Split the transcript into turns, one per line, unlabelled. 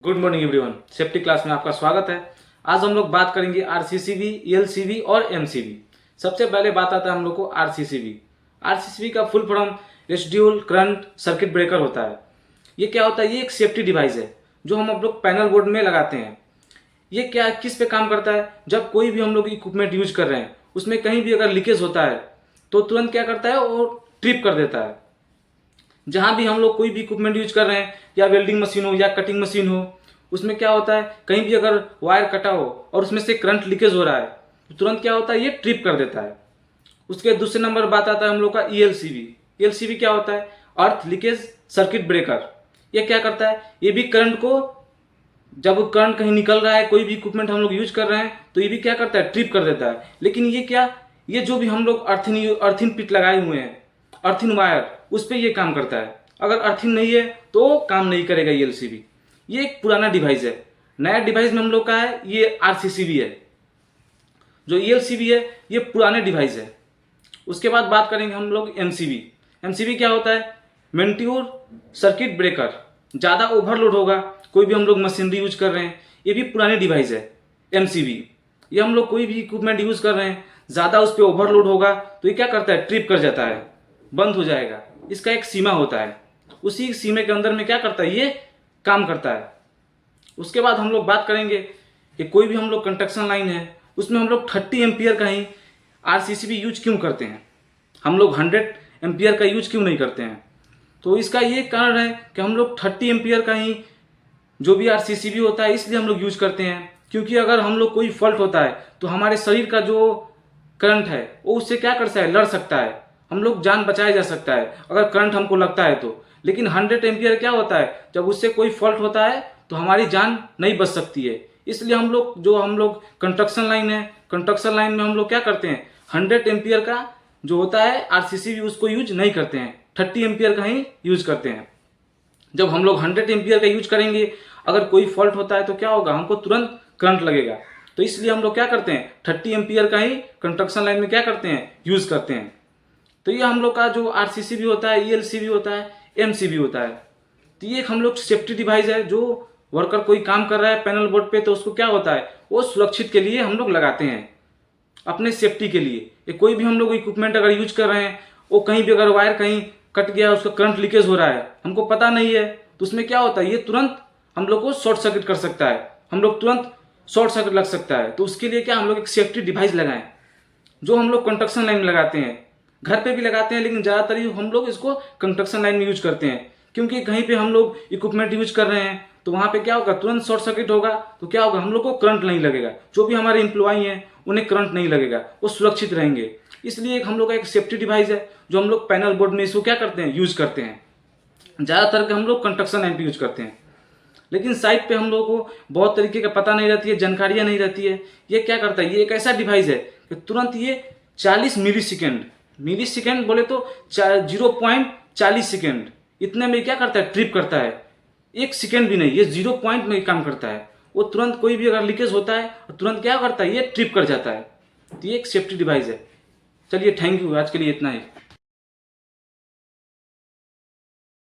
Good morning everyone. Safety class में आपका स्वागत है। आज हम लोग बात करेंगे आरसीसीबी, ईएलसीबी और एमसीबी। सबसे पहले बात आता है हम लोग को आरसीसीबी। आरसीसीबी का full form residual current circuit breaker होता है। ये क्या होता है? ये एक सेफ्टी डिवाइस है जो हम लोग पैनल बोर्ड में लगाते हैं। ये क्या किस पे काम करता है? जब कोई भी हम लोग इक्विपमेंट यूज कर रहे हैं उसमें कहीं भी अगर लीकेज होता है तो तुरंत क्या करता है, वो ट्रिप कर देता है। जहाँ भी हम लोग कोई भी इक्विपमेंट यूज कर रहे हैं, या वेल्डिंग मशीन हो या कटिंग मशीन हो, उसमें क्या होता है, कहीं भी अगर वायर कटा हो और उसमें से करंट लीकेज हो रहा है तो तुरंत क्या होता है, ये ट्रिप कर देता है। उसके दूसरे नंबर बात आता है हम लोग का ईएलसीबी। ईएलसीबी क्या होता है? अर्थ लीकेज सर्किट ब्रेकर। ये क्या करता है? ये भी करंट को, जब करंट कहीं निकल रहा है, कोई भी इक्विपमेंट हम लोग यूज कर रहे हैं तो ये भी क्या करता है, ट्रिप कर देता है। लेकिन ये क्या, ये जो भी हम लोग अर्थिन पिट लगाए हुए हैं, अर्थिन वायर, उस पर ये काम करता है। अगर अर्थिन नहीं है तो काम नहीं करेगा ईएलसीबी। ये एक पुराना डिवाइस है। नया डिवाइस में हम लोग का है ये आरसीसीबी है। जो ईएलसीबी है ये पुराने डिवाइस है। उसके बाद बात करेंगे हम लोग एमसीबी। एमसीबी क्या होता है? मेंट्योर सर्किट ब्रेकर। ज़्यादा ओवरलोड होगा, कोई भी हम लोग मशीनरी यूज कर रहे हैं, ये भी पुरानी डिवाइस है एमसीबी। ये हम लोग कोई भी इक्विपमेंट यूज कर रहे हैं, ज़्यादा उस पर ओवरलोड होगा तो ये क्या करता है, ट्रिप कर जाता है, बंद हो जाएगा। इसका एक सीमा होता है, उसी सीमा के अंदर में क्या करता है, ये काम करता है। उसके बाद हम लोग बात करेंगे कि कोई भी हम लोग कंस्ट्रक्शन लाइन है उसमें हम लोग 30 एम्पियर का ही आरसीसीबी यूज क्यों करते हैं, हम लोग 100 एम्पियर का यूज क्यों नहीं करते हैं? तो इसका ये कारण है कि हम लोग 30 एम्पियर का ही जो भी आरसीसीबी होता है इसलिए हम लोग यूज करते हैं, क्योंकि अगर हम लोग कोई फॉल्ट होता है तो हमारे शरीर का जो करंट है वो उससे क्या कर सकता है, लड़ सकता है, हम लोग जान बचाया जा सकता है अगर करंट हमको लगता है तो। लेकिन 100 एम्पियर क्या होता है, जब उससे कोई फॉल्ट होता है तो हमारी जान नहीं बच सकती है। इसलिए हम लोग कंस्ट्रक्शन लाइन है, कंस्ट्रक्शन लाइन में हम लोग क्या करते हैं, 100 एम्पियर का जो होता है आरसीसीबी उसको यूज नहीं करते हैं, 30 एम्पियर का ही यूज करते हैं। जब हम लोग 100 एम्पियर का यूज करेंगे, अगर कोई फॉल्ट होता है तो क्या होगा, हमको तुरंत करंट लगेगा। तो इसलिए हम लोग क्या करते हैं, 30 एम्पियर का ही कंस्ट्रक्शन लाइन में क्या करते हैं, यूज करते हैं। तो ये हम लोग का जो आरसीसीबी होता है, ईएलसीबी होता है, एमसीबी होता है। तो ये एक हम लोग सेफ्टी डिवाइस है। जो वर्कर कोई काम कर रहा है पैनल बोर्ड पे तो उसको क्या होता है, वो सुरक्षित के लिए हम लोग लगाते हैं, अपने सेफ्टी के लिए। ये कोई भी हम लोग इक्विपमेंट अगर यूज कर रहे हैं, वो कहीं भी अगर वायर कहीं कट गया, उसका करंट लीकेज हो रहा है, हमको पता नहीं है, तो उसमें क्या होता है, ये तुरंत हम लोग को शॉर्ट सर्किट कर सकता है, हम लोग तुरंत शॉर्ट सर्किट लग सकता है। तो उसके लिए क्या हम लोग एक सेफ्टी डिवाइस लगाएं, जो हम लोग कंस्ट्रक्शन लाइन में लगाते हैं, घर पे भी लगाते हैं, लेकिन ज़्यादातर हम लोग इसको कंस्ट्रक्शन लाइन में यूज करते हैं। क्योंकि कहीं पे हम लोग इक्विपमेंट यूज कर रहे हैं तो वहाँ पे क्या होगा, तुरंत शॉर्ट सर्किट होगा तो क्या होगा, हम लोग को करंट नहीं लगेगा, जो भी हमारे एम्प्लॉई हैं उन्हें करंट नहीं लगेगा, वो सुरक्षित रहेंगे। इसलिए हम लोग का एक सेफ्टी डिवाइस है जो हम लोग पैनल बोर्ड में इसको क्या करते हैं, यूज करते हैं। ज़्यादातर के हम लोग कंस्ट्रक्शन लाइन पे यूज करते हैं, लेकिन साइट पे हम लोगों को बहुत तरीके का पता नहीं रहती है, जानकारियाँ नहीं रहती है। ये क्या करता है, ये एक ऐसा डिवाइस है कि तुरंत ये 40 मिली सेकेंड बोले तो 0.40 सेकेंड, इतने में क्या करता है, ट्रिप करता है। 1 सेकेंड भी नहीं, ये 0 पॉइंट में काम करता है। वो तुरंत कोई भी अगर लीकेज होता है तो तुरंत क्या करता है, ये ट्रिप कर जाता है। तो ये एक सेफ्टी डिवाइस है। चलिए, थैंक यू, आज के लिए इतना ही।